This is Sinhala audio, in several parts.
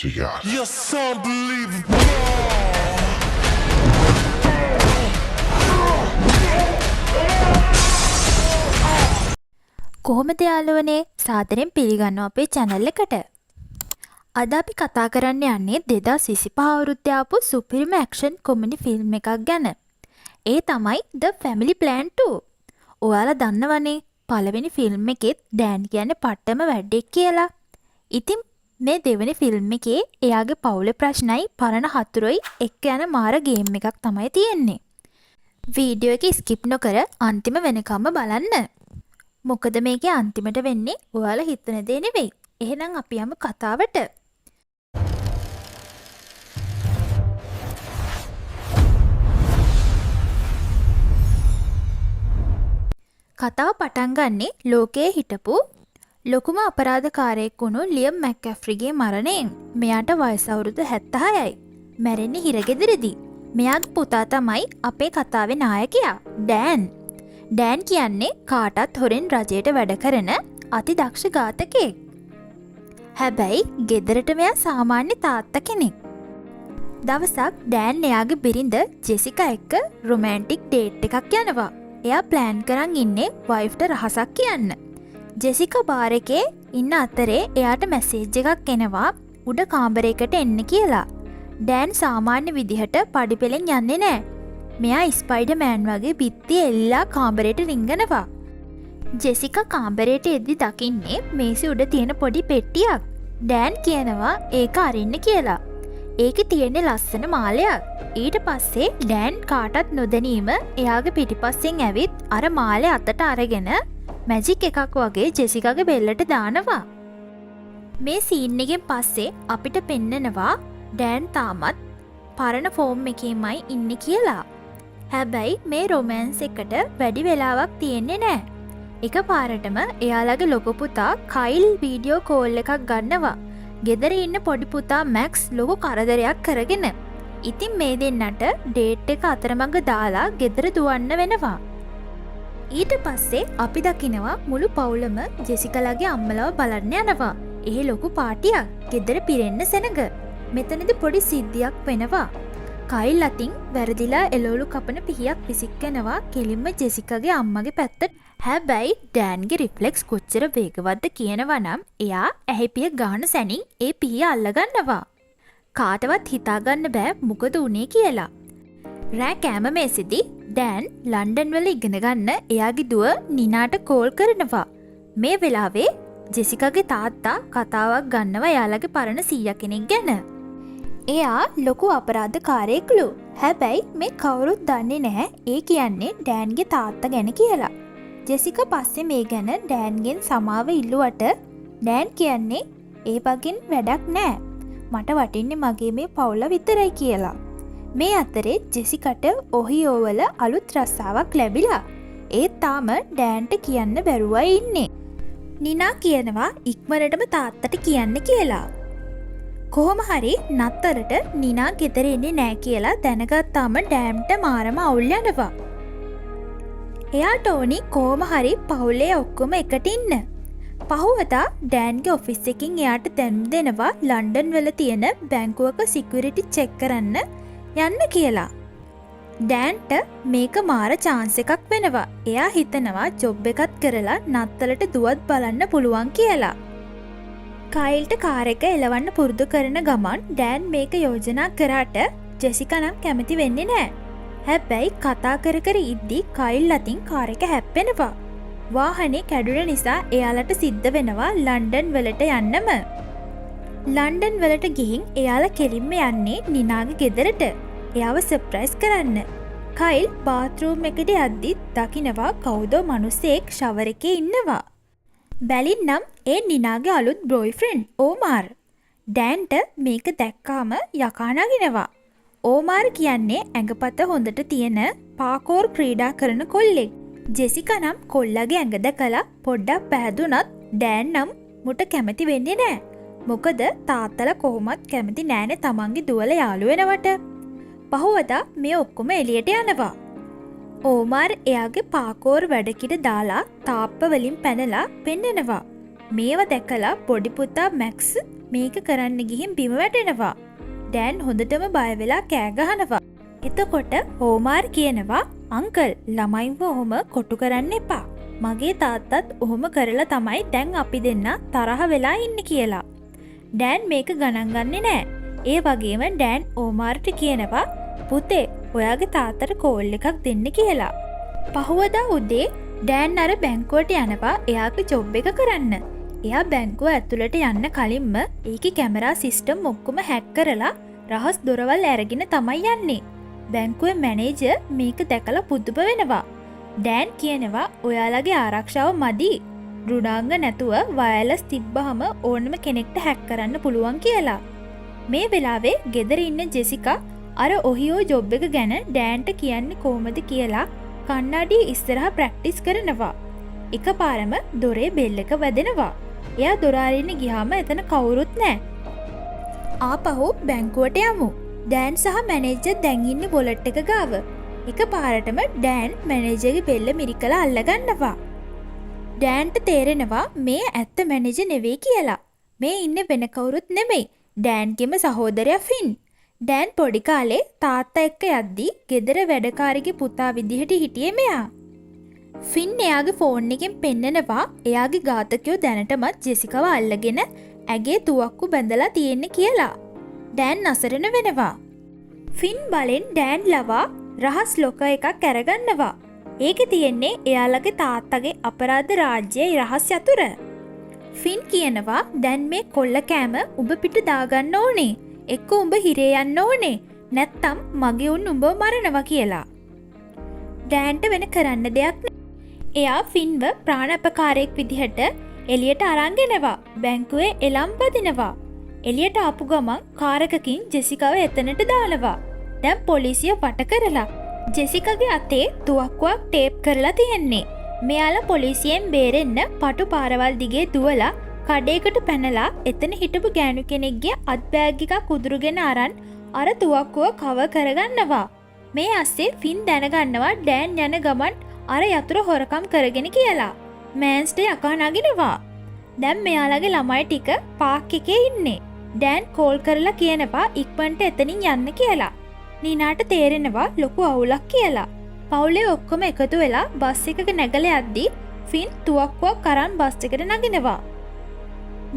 together. You're so unbelievable. කොහොමද යාළුවනේ සාදරයෙන් පිළිගන්නවා අපේ channel එකට. අද අපි කතා කරන්න යන්නේ 2025 අවුරුද්දේ ආපු සුපිරිම action comedy film එකක් ගැන. ඒ තමයි The Family Plan 2. ඔයාලා දන්නවනේ පළවෙනි ෆිල්ම් එකෙත් ඩෑන් කියන්නේ පට්ටම වැඩෙක් කියලා. ඉතින් මේ දෙවෙනි ෆිල්ම් එකේ එයාගේ පවුලේ ප්‍රශ්නයි පරණ හතුරුයි එක්ක යන මාර ගේම් එකක් තමයි තියෙන්නේ. වීඩියෝ එක ස්කිප් නොකර අන්තිම වෙනකම්ම බලන්න. මොකද මේකේ අන්තිමට වෙන්නේ ඔයාලා හිතන දේ නෙවෙයි. එහෙනම් අපි යමු කතාවට. කතාව පටන් ගන්නේ ලෝකයේ හිටපු ලොකුම අපරාධකාරයෙක් වුණු ලියම් මැක්කැෆ්රිගේ මරණයෙන්. මෙයාට වයස අවුරුදු 76යි. මැරෙන්නේ හිරගෙදරදී. මෙයාගේ පුතා තමයි අපේ කතාවේ නායකයා ඩෑන්. ඩෑන් කියන්නේ කාටත් හොරෙන් රජයට වැඩ කරන අති දක්ෂ ඝාතකයෙක්. හැබැයි ගෙදරට මෙයා සාමාන්‍ය තාත්තා කෙනෙක්. දවසක් ඩෑන් එයාගේ බිරිඳ ජෙසිකා එක්ක රොමැන්ටික් ඩේට් එකක් යනවා. එයා ප්ලෑන් කරන් ඉන්නේ වයිෆ්ට රහසක් කියන්න. ජෙසිකා බාර් එකේ ඉන්න අතරේ එයාට මැසේජ් එකක් එනවා උඩ කාමරයකට එන්න කියලා. ඩෑන් සාමාන්‍ය විදිහට පඩිපෙලෙන් යන්නේ නෑ. මෙයා ස්පයිඩර් මෑන් වගේ බිත්ති එල්ලා කාමරයට රිංගනවා. ජෙසිකා කාමරයට එද්දි දකින්නේ මේසෙ උඩ තියෙන පොඩි පෙට්ටියක්. ඩෑන් කියනවා ඒක අරින්න කියලා. ඒකේ තියෙන්නේ ලස්සන මාලයක්. ඊට පස්සේ ඩෑන් කාටත් නොදැනීම එයාගේ පිටිපස්සෙන් ඇවිත් අර මාලේ අතට අරගෙන මැජික් එකක් වගේ ජෙසිකාගේ බෙල්ලට දානවා. මේ සීන් එකෙන් පස්සේ අපිට පෙන්නනවා ඩෑන් තාමත් පරණ ෆෝම් එකේමයි ඉන්නේ කියලා. හැබැයි මේ රොමෑන්ස් එකට වැඩි වෙලාවක් තියෙන්නේ නෑ. එක පාරටම එයාලගේ ලොකු පුතා කයිල් වීඩියෝ කෝල් එකක් ගන්නවා. ගෙදර ඉන්න පොඩි පුතා මැක්ස් ලොකු කරදරයක් කරගෙන. ඉතින් මේ දෙන්නට ඩේට් එක අතරමඟ දාලා ගෙදර දුවන්න වෙනවා. ඊට පස්සේ අපි දකිනවා මුළු පවුලම ජෙසිකලාගේ අම්මලව බලන්න යනවා. ඒ ලොකු පාටියක් ගෙදර පිරෙන්න සෙනග. මෙතනදි පොඩි සිද්ධියක් වෙනවා. කයිල් අතින් වැරදිලා එළවලු කපන පිහියක් පිසික්කනවා කෙලින්ම ජෙසිකගේ අම්මගේ පැත්තට. හැබැයි ඩෑන්ගේ රිෆ්ලෙක්ස් කොච්චර වේගවත්ද කියනවා නම් එයා ඇහිපිය ගාන සැනින් ඒ පිහිය අල්ලගන්නවා. කාටවත් හිතාගන්න බෑ මොකද උනේ කියලා. රෑ කෑම මේසෙදි ඩෑන් ලන්ඩන් වල ඉගෙන ගන්න එයාගේ දුව නිනාට කෝල් කරනවා. මේ වෙලාවේ ජෙසිකාගේ තාත්තා කතාවක් ගන්නවා එයාලගේ පරණ සීයා කෙනෙක් ගැන. එයා ලොකු අපරාධකාරයෙක්ලු. හැබැයි මේ කවුරුත් දන්නේ නැහැ ඒ කියන්නේ ඩෑන්ගේ තාත්තා ගැන කියලා. ජෙසිකා පස්සේ මේ ගැන ඩෑන්ගෙන් සමාව ඉල්ලුවට ඩෑන් කියන්නේ ඒ වගේන් වැඩක් නෑ. මට වටින්නේ මගේ මේ පවුල විතරයි කියලා. මේ අතරේ ජෙසිකට ඔහියෝ වල අලුත් රස්සාවක් ලැබිලා. ඒත් තාම ඩෑන්ට කියන්න බැරුවයි ඉන්නේ. නිනා කියනවා ඉක්මනටම තාත්තට කියන්න කියලා. කොහොම හරි නත්තරට නිනා ගෙදර එන්නේ නෑ කියලා දැනගත්තාම ඩෑම්ට මාරම අවුල් යනවා. එයා ටෝනි කොහොම හරි පවුලේ ඔක්කොම එකට ඉන්න. පහුවදා ඩෑන්ගේ ඔෆිස් එකකින් එයාට දැනුම් දෙනවා ලන්ඩන් වල තියෙන බැංකුවක සිකියුරිටි චෙක් කරන්න යන්න කියලා. ඩෑන්ට මේක මාර chance එකක් වෙනවා. එයා හිතනවා ජොබ් එකත් කරලා නත්තලට දුවත් බලන්න පුළුවන් කියලා. කයිල්ට කාර් එක එලවන්න පුරුදු කරන ගමන් ඩෑන් මේක යෝජනා කරාට ජෙසිකා නම් කැමති වෙන්නේ නෑ. හැබැයි කතා කර කර ඉද්දි කයිල් අතින් කාර් එක හැප්පෙනවා. වාහනේ කැඩුන නිසා එයාලට සිද්ධ වෙනවා ලන්ඩන් වලට යන්නම. ලන්ඩන් වලට ගිහින් එයාලා කෙලින්ම යන්නේ නිනාගේ ගෙදරට. එයාව සර්ප්‍රයිස් කරන්න. කයිල් බාත්රූම් එකට යද්දි දකිනවා කවුදෝ මිනිහෙක් ෂවර් එකේ ඉන්නවා. බැලින්නම් ඒ නිනාගේ අලුත් බොයිෆ්‍රෙන්ඩ් ඕමාර්. ඩෑන්ට මේක දැක්කාම යකා නගිනවා. ඕමාර් කියන්නේ ඇඟපත හොඳට තියෙන පාකෝර් ක්‍රීඩා කරන කොල්ලෙක්. ජෙසිකා නම් කොල්ලගේ ඇඟ දැකලා පොඩ්ඩක් පැහැදුනත් ඩෑන් නම් මුට කැමති වෙන්නේ නෑ. මොකද තාත්තලා කොහොමත් කැමති නෑනේ තමන්ගේ දුවල යාළු වෙනවට. පහුවදා මේ ඔක්කොම එළියට යනවා. ඕමාර් එයාගේ පාකෝර් වැඩකිට දාලා තාප්ප වලින් පැනලා පෙන්නනවා. මේව දැකලා පොඩි පුතා මැක්ස් මේක කරන්න ගිහින් බිම වැටෙනවා. ඩෑන් හොඳටම බය වෙලා කෑ ගහනවා. එතකොට හෝමාර් කියනවා අංකල් ළමයින්ව ඔහොම කොටු කරන්න එපා. මගේ තාත්තත් ඔහොම කරලා තමයි දැන් අපි දෙන්න තරහ වෙලා ඉන්න කියලා. ඩෑන් මේක ගණන් ගන්නේ නෑ. ඒ වගේම ඩෑන් ඕමාර්ට කියනවා පුතේ ඔයාගේ තාත්තට කෝල් එකක් දෙන්න කියලා. පහුවදා උදේ ඩෑන් අර බැංකුවට යනවා එයාගේ ජොබ් එක කරන්න. එයා බැංකුව ඇතුළට යන්න කලින්ම ඒකේ කැමරා සිස්ටම් ඔක්කොම හැක් කරලා රහස් දොරවල් අරගෙන තමයි යන්නේ. බැංකුවේ මැනේජර් මේක දැකලා පුදුම වෙනවා. ඩෑන් කියනවා ඔයාලගේ ආරක්ෂාව මදි. රුඩාංග නැතුව වයර්ලස් තිබ්බහම ඕනම කෙනෙක්ට හැක් කරන්න පුළුවන් කියලා. මේ වෙලාවේ ගෙදර ඉන්න ජෙසිකා අර ඔහියෝ ජොබ් එක ගැන ඩෑන්ට කියන්නේ කොහොමද කියලා කන්නඩිය ඉස්සරහා ප්‍රැක්ටිස් කරනවා. එකපාරම දොරේ බෙල් එක වැදෙනවා. එයා දොර අරින්න ගියාම එතන කවුරුත් නැහැ. ආපහු බැංකුවට යමු. ඩෑන් සහ මැනේජර් දැන් ඉන්නේ වොලට් එක ගාව. එකපාරටම ඩෑන් මැනේජර්ගේ බෙල්ල මිරිකලා අල්ලගන්නවා. ඩෑන්ට තේරෙනවා මේ ඇත්ත මැනේජර් නෙවෙයි කියලා. මේ ඉන්නේ වෙන කවුරුත් නෙමෙයි. ඩෑන්ගේම සහෝදරයා ෆින්. ඩෑන් පොඩි කාලේ තාත්තා එක්ක යද්දී ගෙදර වැඩකාරිගේ පුතා විදිහට හිටියේ මෙයා. ෆින් එයාගේ ෆෝන් එකෙන් පෙන්නනවා එයාගේ ඝාතකයෝ දැනටමත් ජෙසිකාව අල්ලගෙන ඇගේ තුවක්කු බැඳලා තියෙන්නේ කියලා. ඩෑන් අසරණ වෙනවා. ෆින් බලෙන් ඩෑන් ලවා රහස් ලොක එකක් අරගන්නවා. ඒකේ තියෙන්නේ එයාලගේ තාත්තගේ අපරාධ රාජ්‍යයේ රහස් යතුර. ෆින් කියනවා දැන් මේ කොල්ල කෑම උඹ පිට දාගන්න ඕනේ. එක්ක උඹ හිරේ යන්න ඕනේ. නැත්තම් මගේ උන් උඹව මරනවා කියලා. ඩෑන්ට වෙන කරන්න දෙයක් නෑ. එයා ෆින්ව ප්‍රාණාපකාරයෙක් විදිහට එළියට අරන් ගෙනවා. බැංකුවේ එළම් බදිනවා. එළියට ආපු ගමන් කාර් එකකින් ජෙසිකාව එතනට දානවා. දැන් පොලිසිය වට කරලා ජෙසිකාගේ අතේ තුවක්කුවක් ටේප් කරලා තියෙන්නේ. මෙයාලා පොලිසියෙන් බේරෙන්න පටු පාරවල් දිගේ දුවලා කඩේකට පැනලා එතන හිටපු ගෑනු කෙනෙක්ගේ අත් බෑග් එකක් උදුරුගෙන අරන් අර තුවක්කුව කවර් කරගන්නවා. මේ අස්සේ ෆින් දැනගන්නවා ඩෑන් යන ගමන් අර යතුරු හොරකම් කරගෙන කියලා. මෑන්ස්ට යකා නගිනවා. දැන් මෙයාලගේ ළමයි ටික පාක් එකේ ඉන්නේ. ඩෑන් කෝල් කරලා කියනවා ඉක්මනට එතනින් යන්න කියලා. නීනාට තේරෙනවා ලොකු අවුලක් කියලා. පවුලේ ඔක්කොම එකතු වෙලා බස් එකක නැගලා යද්දී ෆින් තුවක්කුවක් අරන් බස් එකට නගිනවා.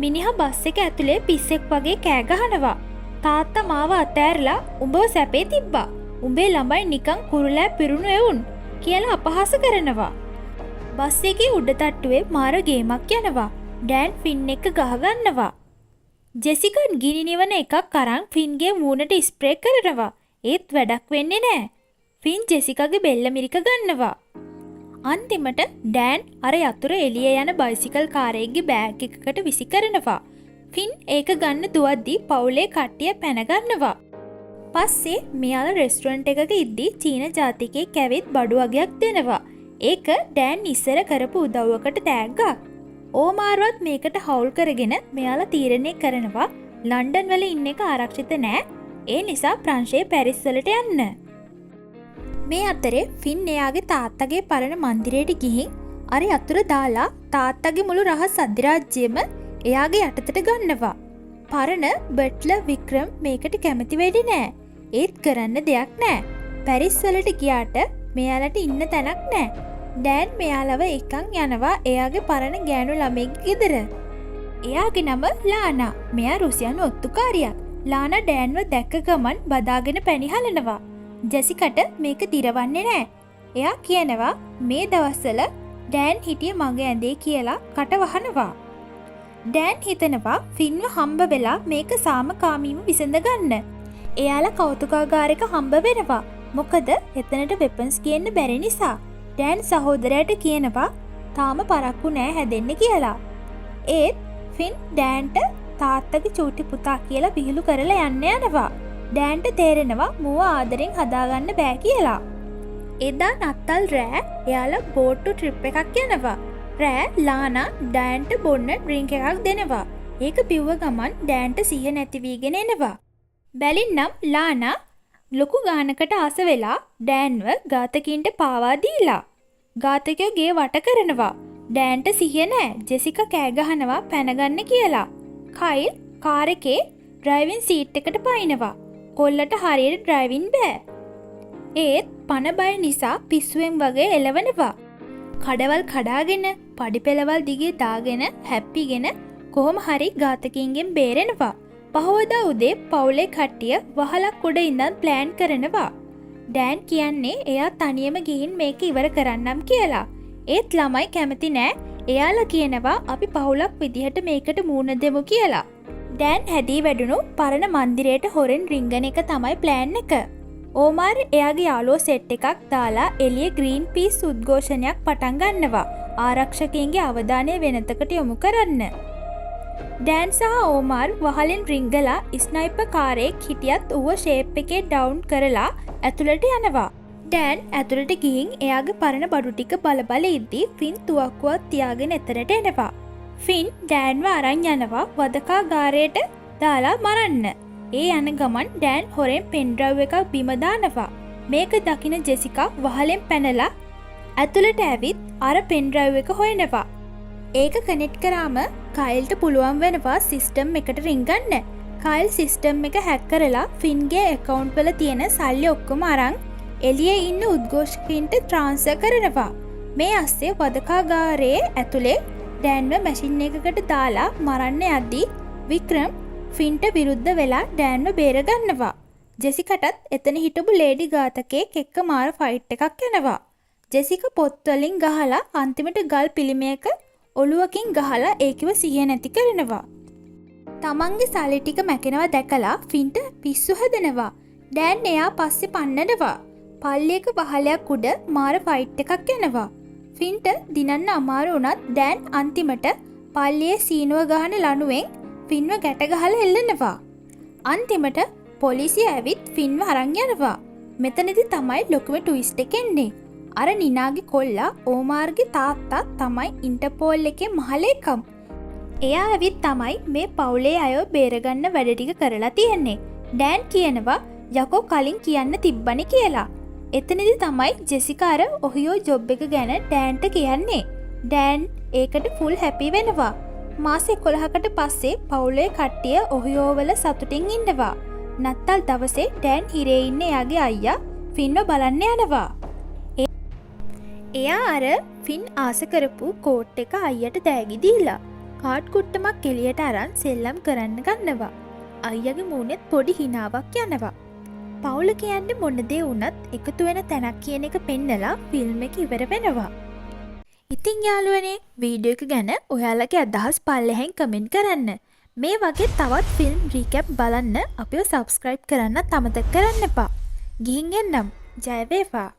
මිනිහා බස් එක ඇතුලේ පිස්සෙක් වගේ කෑ ගහනවා. තාත්තා මාව අතෑරලා උඹව සැපේ තිබ්බා. උඹේ ළමයි නිකන් කුරුලෑ පිරුණු එවුන් කියලා අපහාස කරනවා. බස් එකේ උඩ තට්ටුවේ මාර ගේමක් යනවා. ඩෑන් ෆින් එක ගහගන්නවා. ජෙසිකා ගිනි නිවන එකක් අරන් ෆින්ගේ මූණට ස්ප්‍රේ කරනවා. ඒත් වැඩක් වෙන්නේ නෑ. ෆින් ජෙසිකාගේ බෙල්ල මිරික ගන්නවා. අන්තිමට ඩෑන් අර යතුර එළිය යන බයිසිකල් කාරයෙක්ගේ බෑග් එකකට විසි කරනවා. ෆින් ඒක ගන්න දුවද්දී පවුලේ කට්ටිය පැන ගන්නවා. පස්සේ මෙයාලා රෙස්ටුරන්ට් එකක ඉද්දී චීන ජාතිකයෙක් ඇවිත් බඩු වගයක් දෙනවා. ඒක ඩෑන් ඉස්සර කරපු උදව්වකට තෑග්ගක්. ඕමාර්වත් මේකට හවුල් කරගෙන මෙයාලා තීරණය කරනවා ලන්ඩන් වල ඉන්න එක ආරක්ෂිත නෑ. ඒ නිසා ප්‍රංශයේ පැරිස් වලට යන්න. මේ අතරේ ෆින් එයාගේ තාත්තගේ පරණ මන්දිරයට ගිහින් අර යතුරු දාලා තාත්තගේ මුළු රහස් අධිරාජ්‍යයම එයාගේ යටතට ගන්නවා. පරණ බට්ලර් වික්‍රම් මේකට කැමති වෙන්නේ නෑ. ඒත් කරන්න දෙයක් නෑ. පැරිස් වලට ගියාට මෙයාලට ඉන්න තැනක් නෑ. ඩෑන් මෙයාලව එකන් යනවා එයාගේ පරණ ගෑනු ළමයෙක්ගේ ගෙදර. එයාගේ නම ලානා. මෙයා රුසියානු ඔත්තුකාරියක්. ලානා ඩෑන්ව දැක්ක ගමන් බදාගෙන පැණිහලනවා. ජෙසිකට මේක දිරවන්නේ නෑ. එයා කියනවා මේ දවස්වල ඩෑන් හිටිය මගේ ඇඳේ කියලා කට වහනවා. ඩෑන් හිතනවා ෆින්ව හම්බ වෙලා මේක සාමකාමීව විසඳ ගන්න. එයාලා කෞතුකාගාරයක හම්බ වෙනවා. මොකද එතනට වෙපන්ස් ගේන්න බැරි නිසා. ඩෑන් සහෝදරයට කියනවා තාම පරක්කු නෑ හැදෙන්න කියලා. ඒත් ෆින් ඩෑන්ට තාත්තගේ චූටි පුතා කියලා විහිළු කරලා යන්න යනවා. ඩෑන්ට තේරෙනවා මුව ආදරෙන් හදාගන්න බෑ කියලා. එදා නත්තල් රෑ එයාලා බෝට්ටු ට්‍රිප් එකක් යනවා. රෑ ලානා ඩෑන්ට බොන්න ඩ්‍රින්ක් එකක් දෙනවා. ඒක පිව්ව ගමන් ඩෑන්ට සිහිය නැති වීගෙන එනවා. බැලින්නම් ලානා ලොකු ගානකට ආස වෙලා ඩෑන්ව ඝාතකින්ට පාවා දීලා. ඝාතකයෝ ගේ වට කරනවා. ඩෑන්ට සිහිය නෑ. ජෙසිකා කෑ ගහනවා පැනගන්න කියලා. කයිල් කාර් එකේ ඩ්‍රයිවිං සීට් එකට පයින්නවා. කොල්ලට හරියට ඩ්‍රයිවිං බෑ. ඒත් පණ බය නිසා පිස්සුවෙන් වගේ එලවනවා. කඩවල් කඩාගෙන පඩිපෙළවල් දිගේ දාගෙන හැප්පිගෙන කොහොම හරි ඝාතකයින්ගෙන් බේරෙනවා. පහවදා උදේ පවුලේ කට්ටිය වහලක් උඩ ඉඳන් ප්ලෑන් කරනවා. ඩෑන් කියන්නේ එයා තනියම ගිහින් මේක ඉවර කරන්නම් කියලා. ඒත් ළමයි කැමති නෑ. එයාලා කියනවා අපි පවුලක් විදිහට මේකට මූණ දෙමු කියලා. ඩෑන් හැදී වැඩුණු පරණ මන්දිරයට හොරෙන් රිංගන එක තමයි ප්ලෑන් එක. ඕමාර් එයාගේ යාළුවෝ සෙට් එකක් දාලා එළිය ග්‍රීන් පීස් උද්ඝෝෂණයක් පටන් ගන්නවා. ආරක්ෂකයින්ගේ අවධානය වෙනතකට යොමු කරන්න. ඩෑන් සහ ඕමාර් වහලෙන් රිංගලා ස්නයිපර් කාරයෙක් හිටියත් ඌව ෂේප් එකේ ඩවුන් කරලා ඇතුළට යනවා. ඩෑන් ඇතුළට ගිහින් එයාගේ පරණ බඩු ටික බල ඉද්දී ෆින් තුවක්කුවක් තියාගෙන එතරට එනවා. ෆින් ඩෑන්ව අරන් යනවා වදකාගාරයට දාලා මරන්න. ඒ යන ගමන් ඩෑන් හොරෙන් පෙන්ඩ්‍රව් එකක් බිම දානවා. මේක දකින ජෙසිකා වහලෙන් පැනලා ඇතුළට ඇවිත් අර පෙන්ඩ්‍රව් එක හොයනවා. ඒක කනෙක්ට් කරාම කයිල්ට පුළුවන් වෙනවා සිස්ටම් එකට රිංගන්න. කයිල් සිස්ටම් එක හැක් කරලා ෆින්ගේ ඇකවුන්ට් වල තියෙන සල්ලි ඔක්කොම අරන් එළියේ ඉන්න උද්ඝෝෂකයින්ට ට්‍රාන්ස්ෆර් කරනවා. මේ අස්සේ වදකාගාරයේ ඇතුලේ ඩෑන්ව මැෂින් එකකට දාලා මරන්න යද්දී වික්‍රම් ෆින්ට විරුද්ධ වෙලා ඩෑන්ව බේරගන්නවා. ජෙසිකටත් එතන හිටපු ලේඩි ඝාතකයෙක් එක්ක මාර ෆයිට් එකක් යනවා. ජෙසික පොත්වලින් ගහලා අන්තිමට ගල් පිළිමයක ඔළුවකින් ගහලා ඒකව සිහිය නැති කරනවා. තමන්ගේ සල්ලි ටික මැකෙනවා දැකලා ෆින්ට පිස්සු හැදෙනවා. ඩෑන් එයා පස්සේ පන්නනවා. පල්ලියක පහලයක් උඩ මාර ෆයිට් එකක් යනවා. ෆින්ට දිනන්න අමාරු වුණත් ඩෑන් අන්තිමට පල්ලියේ සීනුව ගහන ලණුවෙන් ෆින්ව ගැට ගහලා එල්ලනවා. අන්තිමට පොලිසිය ඇවිත් ෆින්ව අරන් යනවා. මෙතනදි තමයි ලොකුම ට්විස්ට් එක එන්නේ. අර නිනාගේ කොල්ලා ඕමාර්ගේ තාත්තා තමයි ඉන්ටර්පෝල් එකේ මහලේකම්. එයා ඇවිත් තමයි මේ පවුලේ අයව බේරගන්න වැඩ ටික කරලා තියෙන්නේ. ඩෑන් කියනවා යකෝ කලින් කියන්න තිබ්බනේ කියලා. එතනදි තමයි ජෙසිකා අර ඔහියෝ ජොබ් එක ගැන ඩෑන්ට කියන්නේ. ඩෑන් ඒකට ෆුල් හැපි වෙනවා. මාස 11කට පස්සේ පවුලේ කට්ටිය ඔහියෝ වල සතුටින් ඉන්නවා. නත්තල් දවසේ ඩෑන් හිරේ ඉන්න එයාගේ අයියා ෆින්ව බලන්න යනවා. එයා අර ෆින් ආස කරපු කෝට් එක අයියට දෑගි දීලා කාඩ් කුට්ටමක් එළියට අරන් සෙල්ලම් කරන්න ගන්නවා. අයියාගේ මූණෙත් පොඩි හිනාවක් යනවා. පවුල කියන්නේ මොන දේ වුණත් එකතු වෙන තැනක් කියන එක පෙන්නලා ෆිල්ම් එක ඉවර වෙනවා. ඉතින් යාළුවනේ වීඩියෝ එක ගැන ඔයාලගේ අදහස් පල්ලෙහෙන් කමෙන්ට් කරන්න. මේ වගේ තවත් ෆිල්ම් රීකැප් බලන්න අපිව සබ්ස්ක්‍රයිබ් කරන්න අමතක කරන්න එපා. ගිහින් එන්නම්. ජය වේවා.